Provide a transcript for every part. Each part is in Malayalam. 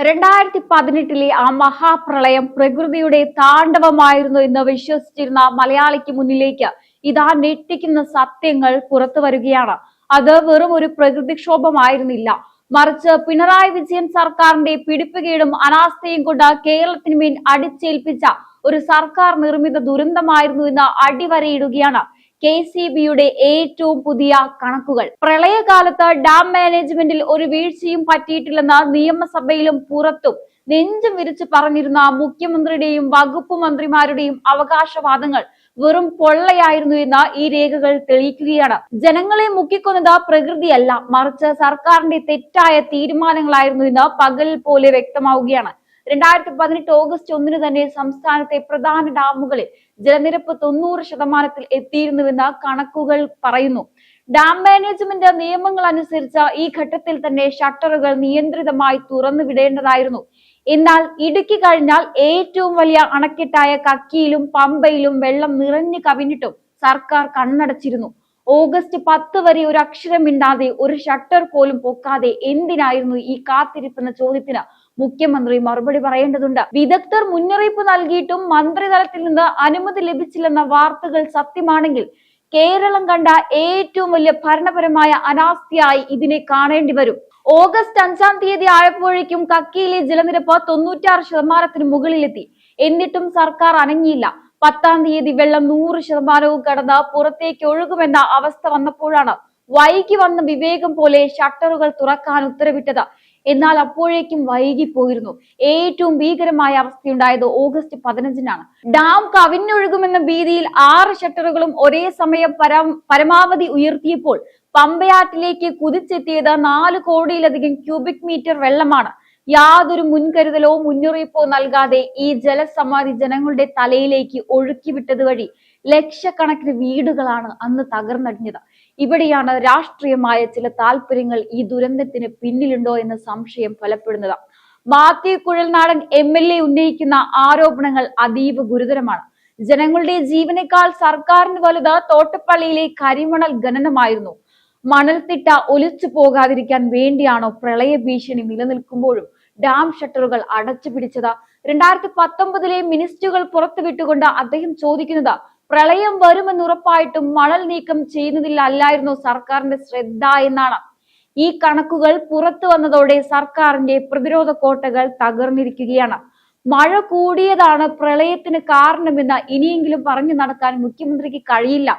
2018 ആ മഹാപ്രളയം പ്രകൃതിയുടെ താണ്ഡവമായിരുന്നു എന്ന് വിശ്വസിച്ചിരുന്ന മലയാളിക്ക് മുന്നിലേക്ക് ഇതാ ഞെട്ടിക്കുന്ന സത്യങ്ങൾ പുറത്തു വരികയാണ്. അത് വെറും ഒരു പ്രകൃതിക്ഷോഭമായിരുന്നില്ല, മറിച്ച് പിണറായി വിജയൻ സർക്കാരിന്റെ പിടിപ്പുകേടും അനാസ്ഥയും കൊണ്ട് കേരളത്തിന് മേൽ അടിച്ചേൽപ്പിച്ച ഒരു സർക്കാർ നിർമ്മിത ദുരന്തമായിരുന്നു എന്ന് അടിവരയിടുകയാണ് KCBയുടെ ഏറ്റവും പുതിയ കണക്കുകൾ. പ്രളയകാലത്ത് ഡാം മാനേജ്മെന്റിൽ ഒരു വീഴ്ചയും പറ്റിയിട്ടില്ലെന്ന് നിയമസഭയിലും പുറത്തും നെഞ്ചും വിരിച്ചു പറഞ്ഞിരുന്ന മുഖ്യമന്ത്രിയുടെയും വകുപ്പ് മന്ത്രിമാരുടെയും അവകാശവാദങ്ങൾ വെറും പൊള്ളയായിരുന്നു എന്ന് ഈ രേഖകൾ തെളിയിക്കുകയാണ്. ജനങ്ങളെ മുക്കിക്കൊന്നത് പ്രകൃതിയല്ല, മറിച്ച് സർക്കാരിന്റെ തെറ്റായ തീരുമാനങ്ങളായിരുന്നു എന്ന് പകൽ പോലെ വ്യക്തമാവുകയാണ്. 2018 ഓഗസ്റ്റ് 1 തന്നെ സംസ്ഥാനത്തെ പ്രധാന ഡാമുകളിൽ ജലനിരപ്പ് 90% എത്തിയിരുന്നുവെന്ന് കണക്കുകൾ പറയുന്നു. ഡാം മാനേജ്മെന്റ് നിയമങ്ങൾ അനുസരിച്ച് ഈ ഘട്ടത്തിൽ തന്നെ ഷട്ടറുകൾ നിയന്ത്രിതമായി തുറന്നു വിടേണ്ടതായിരുന്നു. എന്നാൽ ഇടുക്കി കഴിഞ്ഞാൽ ഏറ്റവും വലിയ അണക്കെട്ടായ കക്കിയിലും പമ്പയിലും വെള്ളം നിറഞ്ഞു കവിഞ്ഞിട്ടും സർക്കാർ കണ്ണടച്ചിരുന്നു. ഓഗസ്റ്റ് 10 വരെ ഒരു അക്ഷരം മിണ്ടാതെ, ഒരു ഷട്ടർ പോലും പൊക്കാതെ എന്തിനായിരുന്നു ഈ കാത്തിരിപ്പെന്ന ചോദ്യത്തിന് മുഖ്യമന്ത്രി മറുപടി പറയേണ്ടതുണ്ട്. വിദഗ്ധർ മുന്നറിയിപ്പ് നൽകിയിട്ടും മന്ത്രിതലത്തിൽ നിന്ന് അനുമതി ലഭിച്ചില്ലെന്ന വാർത്തകൾ സത്യമാണെങ്കിൽ കേരളം കണ്ട ഏറ്റവും വലിയ ഭരണപരമായ അനാസ്ഥയായി ഇതിനെ കാണേണ്ടി വരും. ഓഗസ്റ്റ് 5 ആയപ്പോഴേക്കും കക്കിയിലെ ജലനിരപ്പ് 96% മുകളിലെത്തി. എന്നിട്ടും സർക്കാർ അനങ്ങിയില്ല. 10 വെള്ളം 100% കടന്ന് പുറത്തേക്ക് ഒഴുകുമെന്ന അവസ്ഥ വന്നപ്പോഴാണ് വൈകി വന്ന വിവേകം പോലെ ഷട്ടറുകൾ തുറക്കാൻ ഉത്തരവിട്ടത്. എന്നാൽ അപ്പോഴേക്കും വൈകിപ്പോയിരുന്നു. ഏറ്റവും ഭീകരമായ അവസ്ഥയുണ്ടായത് ഓഗസ്റ്റ് 15-നാണ്. ഡാം കവിഞ്ഞൊഴുകുമെന്ന ഭീതിയിൽ 6 ഷട്ടറുകളും ഒരേ സമയം പരമാവധി ഉയർത്തിയപ്പോൾ പമ്പയാറ്റിലേക്ക് കുതിച്ചെത്തിയത് 4 കോടിയിലധികം ക്യൂബിക് മീറ്റർ വെള്ളമാണ്. യാതൊരു മുൻകരുതലോ മുന്നറിയിപ്പോ നൽകാതെ ഈ ജലസമാധി ജനങ്ങളുടെ തലയിലേക്ക് ഒഴുക്കിവിട്ടത് വഴി ലക്ഷക്കണക്കിന് വീടുകളാണ് അന്ന് തകർന്നടിഞ്ഞത്. ഇവിടെയാണ് രാഷ്ട്രീയമായ ചില താല്പര്യങ്ങൾ ഈ ദുരന്തത്തിന് പിന്നിലുണ്ടോ എന്ന സംശയം ഫലപ്പെടുന്നത്. മാത്യു കുഴൽനാടൻ MLA ഉന്നയിക്കുന്ന ആരോപണങ്ങൾ അതീവ ഗുരുതരമാണ്. ജനങ്ങളുടെ ജീവനേക്കാൾ സർക്കാരിന് വലുത് തോട്ടപ്പള്ളിയിലെ കരിമണൽ ഖനനമായിരുന്നു. മണൽത്തിട്ട ഒലിച്ചു പോകാതിരിക്കാൻ വേണ്ടിയാണോ പ്രളയ ഭീഷണി നിലനിൽക്കുമ്പോഴും ഡാം ഷട്ടറുകൾ അടച്ചുപിടിച്ചത്? 2019 മിനിസ്റ്റുകൾ പുറത്തുവിട്ടുകൊണ്ട് അദ്ദേഹം ചോദിക്കുന്നത് പ്രളയം വരുമെന്ന് ഉറപ്പായിട്ടും മണൽ നീക്കം ചെയ്യുന്നതിലല്ലായിരുന്നോ സർക്കാരിന്റെ ശ്രദ്ധ എന്നാണ്. ഈ കണക്കുകൾ പുറത്തു വന്നതോടെ സർക്കാരിന്റെ പ്രതിരോധ കോട്ടകൾ തകർന്നിരിക്കുകയാണ്. മഴ കൂടിയതാണ് പ്രളയത്തിന് കാരണമെന്ന് ഇനിയെങ്കിലും പറഞ്ഞു നടക്കാൻ മുഖ്യമന്ത്രിക്ക് കഴിയില്ല.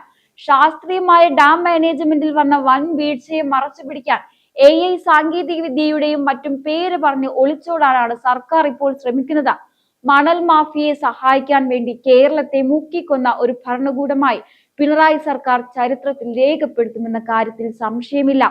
ശാസ്ത്രീയമായ ഡാം മാനേജ്മെന്റിൽ വന്ന വൻ വീഴ്ചയെ മറച്ചു പിടിക്കാൻ AI സാങ്കേതിക വിദ്യയുടെയും മറ്റും പേര് പറഞ്ഞ് ഒളിച്ചോടാനാണ് സർക്കാർ ഇപ്പോൾ ശ്രമിക്കുന്നത്. മണൽ മാഫിയയെ സഹായിക്കാൻ വേണ്ടി കേരളത്തെ മുക്കിക്കൊന്ന ഒരു ഭരണകൂടമായി പിണറായി സർക്കാർ ചരിത്രത്തിൽ രേഖപ്പെടുത്തുമെന്ന കാര്യത്തിൽ സംശയമില്ല.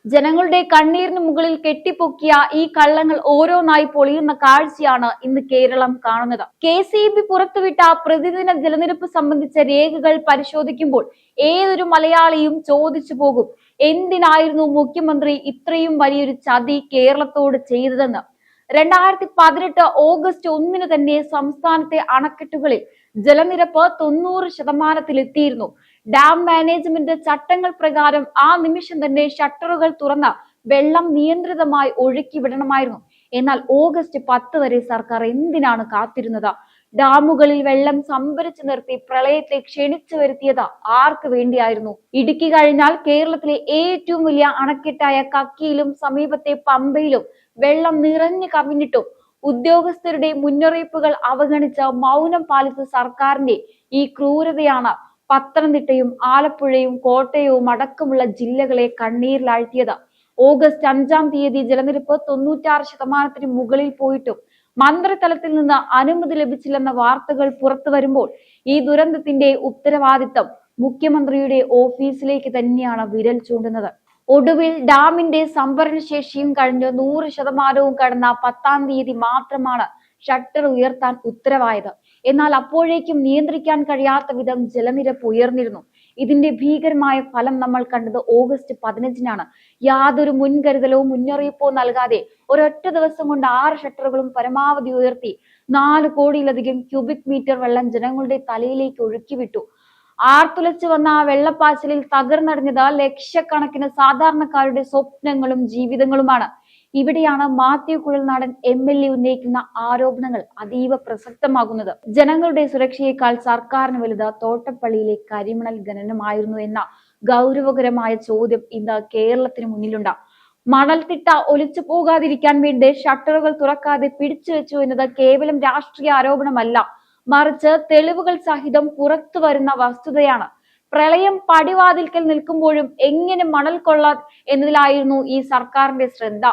ജനങ്ങളുടെ കണ്ണീരിന് മുകളിൽ കെട്ടിപ്പൊക്കിയ ഈ കള്ളങ്ങൾ ഓരോന്നായി പൊളിയുന്ന കാഴ്ചയാണ് ഇന്ന് കേരളം കാണുന്നത്. KCB പുറത്തുവിട്ട പ്രതിദിന ജലനിരപ്പ് സംബന്ധിച്ച രേഖകൾ പരിശോധിക്കുമ്പോൾ ഏതൊരു മലയാളിയും ചോദിച്ചു പോകും, എന്തിനായിരുന്നു മുഖ്യമന്ത്രി ഇത്രയും വലിയൊരു ചതി കേരളത്തോട് ചെയ്തതെന്ന്. 2018 ഓഗസ്റ്റ് 1 തന്നെ സംസ്ഥാനത്തെ അണക്കെട്ടുകളിൽ ജലനിരപ്പ് 90% എത്തിയിരുന്നു. ഡാം മാനേജ്മെന്റ് ചട്ടങ്ങൾ പ്രകാരം ആ നിമിഷം തന്നെ ഷട്ടറുകൾ തുറന്ന് വെള്ളം നിയന്ത്രിതമായി ഒഴുക്കി വിടണമായിരുന്നു. എന്നാൽ ഓഗസ്റ്റ് 10 വരെ സർക്കാർ എന്തിനാണ് കാത്തിരുന്നത്? ഡാമുകളിൽ വെള്ളം സംഭരിച്ചു നിർത്തി പ്രളയത്തെ ക്ഷണിച്ചു വരുത്തിയത് ആർക്ക് വേണ്ടിയായിരുന്നു? ഇടുക്കി കഴിഞ്ഞാൽ കേരളത്തിലെ ഏറ്റവും വലിയ അണക്കെട്ടായ കക്കിയിലും സമീപത്തെ പമ്പയിലും വെള്ളം നിറഞ്ഞു കവിഞ്ഞിട്ടും ഉദ്യോഗസ്ഥരുടെ മുന്നറിയിപ്പുകൾ അവഗണിച്ച് മൗനം പാലിച്ച സർക്കാരിന്റെ ഈ ക്രൂരതയാണ് പത്തനംതിട്ടയും ആലപ്പുഴയും കോട്ടയവും അടക്കമുള്ള ജില്ലകളെ കണ്ണീരിലാഴ്ത്തിയത്. ഓഗസ്റ്റ് 5 ജലനിരപ്പ് 96% മുകളിൽ പോയിട്ടും മന്ത്രിതലത്തിൽ നിന്ന് അനുമതി ലഭിച്ചില്ലെന്ന വാർത്തകൾ പുറത്തു വരുമ്പോൾ ഈ ദുരന്തത്തിന്റെ ഉത്തരവാദിത്തം മുഖ്യമന്ത്രിയുടെ ഓഫീസിലേക്ക് തന്നെയാണ് വിരൽ ചൂണ്ടുന്നത്. ഒടുവിൽ ഡാമിന്റെ സംഭരണ ശേഷിയും കഴിഞ്ഞ് 100% കടന്ന 10 മാത്രമാണ് ഷട്ടർ ഉയർത്താൻ ഉത്തരവായത്. എന്നാൽ അപ്പോഴേക്കും നിയന്ത്രിക്കാൻ കഴിയാത്ത വിധം ജലനിരപ്പ് ഉയർന്നിരുന്നു. ഇതിന്റെ ഭീകരമായ ഫലം നമ്മൾ കണ്ടത് ഓഗസ്റ്റ് 15-നാണ്. യാതൊരു മുൻകരുതലോ മുന്നറിയിപ്പോ നൽകാതെ ഒരൊറ്റ ദിവസം കൊണ്ട് 6 ഷട്ടറുകളും പരമാവധി ഉയർത്തി 4 കോടിയിലധികം ക്യൂബിക് മീറ്റർ വെള്ളം ജനങ്ങളുടെ തലയിലേക്ക് ഒഴുക്കിവിട്ടു. ആർത്തുലച്ചു വന്ന ആ വെള്ളപ്പാച്ചിലിൽ തകർന്നടിഞ്ഞത് ലക്ഷക്കണക്കിന് സാധാരണക്കാരുടെ സ്വപ്നങ്ങളും ജീവിതങ്ങളുമാണ്. ഇവിടെയാണ് മാത്യു കുഴൽനാടൻ MLA ഉന്നയിക്കുന്ന ആരോപണങ്ങൾ അതീവ പ്രസക്തമാകുന്നത്. ജനങ്ങളുടെ സുരക്ഷയേക്കാൾ സർക്കാരിന് വലുത് തോട്ടപ്പള്ളിയിലെ കരിമണൽ ഖനനമായിരുന്നു എന്ന ഗൗരവകരമായ ചോദ്യം ഇന്ന് കേരളത്തിന് മുന്നിലുണ്ട്. മണൽത്തിട്ട ഒലിച്ചു പോകാതിരിക്കാൻ വേണ്ടി ഷട്ടറുകൾ തുറക്കാതെ പിടിച്ചു വെച്ചു എന്നത് കേവലം രാഷ്ട്രീയ ആരോപണമല്ല, മറിച്ച് തെളിവുകൾ സഹിതം പുറത്തു വരുന്ന വസ്തുതയാണ്. പ്രളയം പടിവാതിൽക്കൽ നിൽക്കുമ്പോഴും എങ്ങനെ മണൽ കൊള്ളാം എന്നതിലായിരുന്നു ഈ സർക്കാരിന്റെ ശ്രദ്ധ.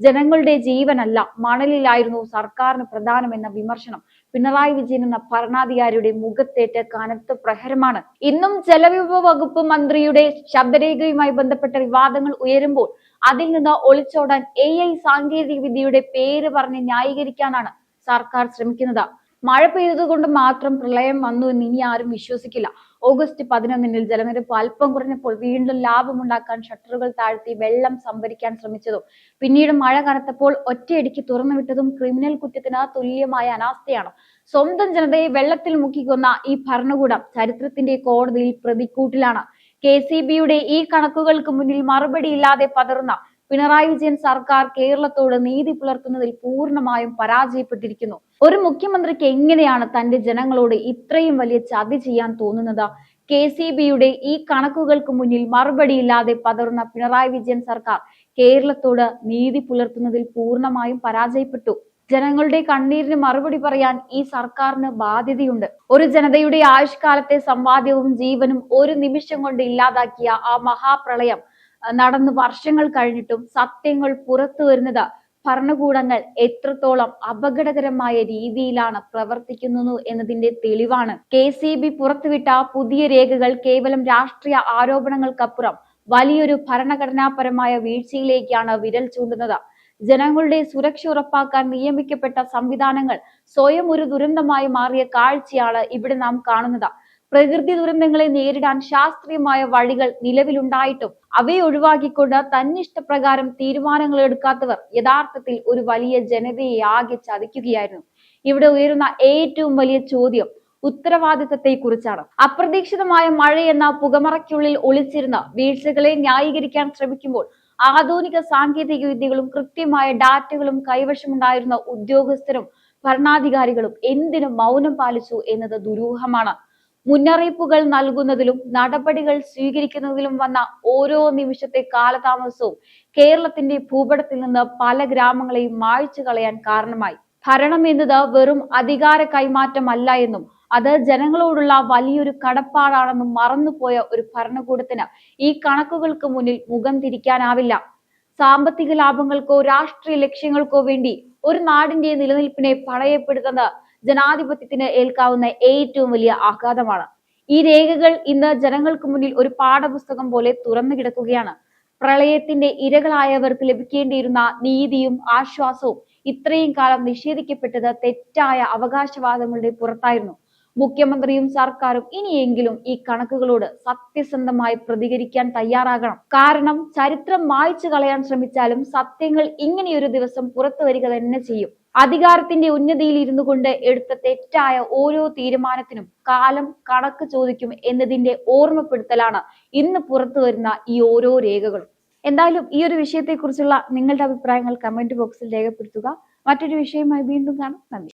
ജനങ്ങളുടെ ജീവനല്ല, മണലിലായിരുന്നു സർക്കാരിന് പ്രധാനമെന്ന വിമർശനം പിണറായി വിജയൻ എന്ന ഭരണാധികാരിയുടെ മുഖത്തേറ്റ് കനത്ത പ്രഹരമാണ്. ഇന്നും ജലവിഭവ വകുപ്പ് മന്ത്രിയുടെ ശബ്ദരേഖയുമായി ബന്ധപ്പെട്ട വിവാദങ്ങൾ ഉയരുമ്പോൾ അതിൽ നിന്ന് ഒളിച്ചോടാൻ AI സാങ്കേതിക വിദ്യയുടെ പേര് പറഞ്ഞ് ന്യായീകരിക്കാനാണ് സർക്കാർ ശ്രമിക്കുന്നത്. മഴ പെയ്തതുകൊണ്ട് മാത്രം പ്രളയം വന്നു എന്ന് ഇനി ആരും വിശ്വസിക്കില്ല. ഓഗസ്റ്റ് 11 ജലനിരപ്പ് അല്പം കുറഞ്ഞപ്പോൾ വീണ്ടും ലാഭമുണ്ടാക്കാൻ ഷട്ടറുകൾ താഴ്ത്തി വെള്ളം സംഭരിക്കാൻ ശ്രമിച്ചതും പിന്നീട് മഴ കനത്തപ്പോൾ ഒറ്റയടിക്ക് തുറന്നുവിട്ടതും ക്രിമിനൽ കുറ്റത്തിന് തുല്യമായ അനാസ്ഥയാണ്. സ്വന്തം ജനതയെ വെള്ളത്തിൽ മുക്കിക്കൊന്ന ഈ ഭരണകൂടം ചരിത്രത്തിന്റെ കോടതിയിൽ പ്രതിക്കൂട്ടിലാണ്. KCBയുടെ ഈ കണക്കുകൾക്ക് മുന്നിൽ മറുപടിയില്ലാതെ പതറുന്ന പിണറായി വിജയൻ സർക്കാർ കേരളത്തോട് നീതി പുലർത്തുന്നതിൽ പൂർണ്ണമായും പരാജയപ്പെട്ടിരിക്കുന്നു. ഒരു മുഖ്യമന്ത്രിക്ക് എങ്ങനെയാണ് തന്റെ ജനങ്ങളോട് ഇത്രയും വലിയ ചതി ചെയ്യാൻ തോന്നുന്നത്? KCBയുടെ ഈ കണക്കുകൾക്ക് മുന്നിൽ മറുപടിയില്ലാതെ പതറുന്ന പിണറായി വിജയൻ സർക്കാർ കേരളത്തോട് നീതി പുലർത്തുന്നതിൽ പൂർണ്ണമായും പരാജയപ്പെട്ടു. ജനങ്ങളുടെ കണ്ണീരിന് മറുപടി പറയാൻ ഈ സർക്കാരിന് ബാധ്യതയുണ്ട്. ഒരു ജനതയുടെ ആയുഷ്കാലത്തെ സമ്പാദ്യവും ജീവനും ഒരു നിമിഷം കൊണ്ട് ഇല്ലാതാക്കിയ ആ മഹാപ്രളയം നടന്ന് വർഷങ്ങൾ കഴിഞ്ഞിട്ടും സത്യങ്ങൾ പുറത്തു വരുന്നത് ഭരണകൂടങ്ങൾ എത്രത്തോളം അപകടകരമായ രീതിയിലാണ് പ്രവർത്തിക്കുന്നു എന്നതിന്റെ തെളിവാണ്. KCB പുറത്തുവിട്ട പുതിയ രേഖകൾ കേവലം രാഷ്ട്രീയ ആരോപണങ്ങൾക്കപ്പുറം വലിയൊരു ഭരണഘടനാപരമായ വീഴ്ചയിലേക്കാണ് വിരൽ ചൂണ്ടുന്നത്. ജനങ്ങളുടെ സുരക്ഷ ഉറപ്പാക്കാൻ നിയമിക്കപ്പെട്ട സംവിധാനങ്ങൾ സ്വയം ഒരു ദുരന്തമായി മാറിയ കാഴ്ചയാണ് ഇവിടെ നാം കാണുന്നത്. പ്രകൃതി ദുരന്തങ്ങളെ നേരിടാൻ ശാസ്ത്രീയമായ വഴികൾ നിലവിലുണ്ടായിട്ടും അവയെ ഒഴിവാക്കിക്കൊണ്ട് തന്നിഷ്ടപ്രകാരം തീരുമാനങ്ങൾ എടുക്കാത്തവർ യഥാർത്ഥത്തിൽ ഒരു വലിയ ജനതയെ ആകെ ചതിക്കുകയായിരുന്നു. ഇവിടെ ഉയരുന്ന ഏറ്റവും വലിയ ചോദ്യം ഉത്തരവാദിത്തത്തെ കുറിച്ചാണ്. അപ്രതീക്ഷിതമായ മഴയെന്ന പുകമറയ്ക്കുള്ളിൽ ഒളിച്ചിരുന്ന വീഴ്ചകളെ ന്യായീകരിക്കാൻ ശ്രമിക്കുമ്പോൾ ആധുനിക സാങ്കേതിക വിദ്യകളും കൃത്യമായ ഡാറ്റകളും കൈവശമുണ്ടായിരുന്ന ഉദ്യോഗസ്ഥരും ഭരണാധികാരികളും എന്തിനു മൗനം പാലിച്ചു എന്നത് ദുരൂഹമാണ്. മുന്നറിയിപ്പുകൾ നൽകുന്നതിലും നടപടികൾ സ്വീകരിക്കുന്നതിലും വന്ന ഓരോ നിമിഷത്തെ കാലതാമസവും കേരളത്തിന്റെ ഭൂപടത്തിൽ നിന്ന് പല ഗ്രാമങ്ങളെയും മായ്ച്ചു കളയാൻ കാരണമായി. ഭരണം എന്നത് വെറും അധികാര കൈമാറ്റമല്ല എന്നും അത് ജനങ്ങളോടുള്ള വലിയൊരു കടപ്പാടാണെന്നും മറന്നുപോയ ഒരു ഭരണകൂടത്തിന് ഈ കണക്കുകൾക്ക് മുന്നിൽ മുഖം തിരിക്കാനാവില്ല. സാമ്പത്തിക ലാഭങ്ങൾക്കോ രാഷ്ട്രീയ ലക്ഷ്യങ്ങൾക്കോ വേണ്ടി ഒരു നാടിന്റെ നിലനിൽപ്പിനെ പണയപ്പെടുത്തുന്നത് ജനാധിപത്യത്തിന് ഏൽക്കാവുന്ന ഏറ്റവും വലിയ ആഘാതമാണ്. ഈ രേഖകൾ ഇന്ന് ജനങ്ങൾക്ക് മുന്നിൽ ഒരു പാഠപുസ്തകം പോലെ തുറന്നു കിടക്കുകയാണ്. പ്രളയത്തിന്റെ ഇരകളായവർക്ക് ലഭിക്കേണ്ടിയിരുന്ന നീതിയും ആശ്വാസവും ഇത്രയും കാലം നിഷേധിക്കപ്പെട്ടത് തെറ്റായ അവകാശവാദങ്ങളുടെ പുറത്തായിരുന്നു. മുഖ്യമന്ത്രിയും സർക്കാരും ഇനിയെങ്കിലും ഈ കണക്കുകളോട് സത്യസന്ധമായി പ്രതികരിക്കാൻ തയ്യാറാകണം. കാരണം ചരിത്രം മായ്ച്ചു കളയാൻ ശ്രമിച്ചാലും സത്യങ്ങൾ ഇങ്ങനെയൊരു ദിവസം പുറത്തു വരിക തന്നെ ചെയ്യും. അധികാരത്തിന്റെ ഉന്നതിയിൽ ഇരുന്നു കൊണ്ട് എടുത്ത തെറ്റായ ഓരോ തീരുമാനത്തിനും കാലം കണക്ക് ചോദിക്കും എന്നതിന്റെ ഓർമ്മപ്പെടുത്തലാണ് ഇന്ന് പുറത്തു വരുന്ന ഈ ഓരോ രേഖകളും. എന്തായാലും ഈ ഒരു വിഷയത്തെക്കുറിച്ചുള്ള നിങ്ങളുടെ അഭിപ്രായങ്ങൾ കമന്റ് ബോക്സിൽ രേഖപ്പെടുത്തുക. മറ്റൊരു വിഷയമായി വീണ്ടും കാണാം. നന്ദി.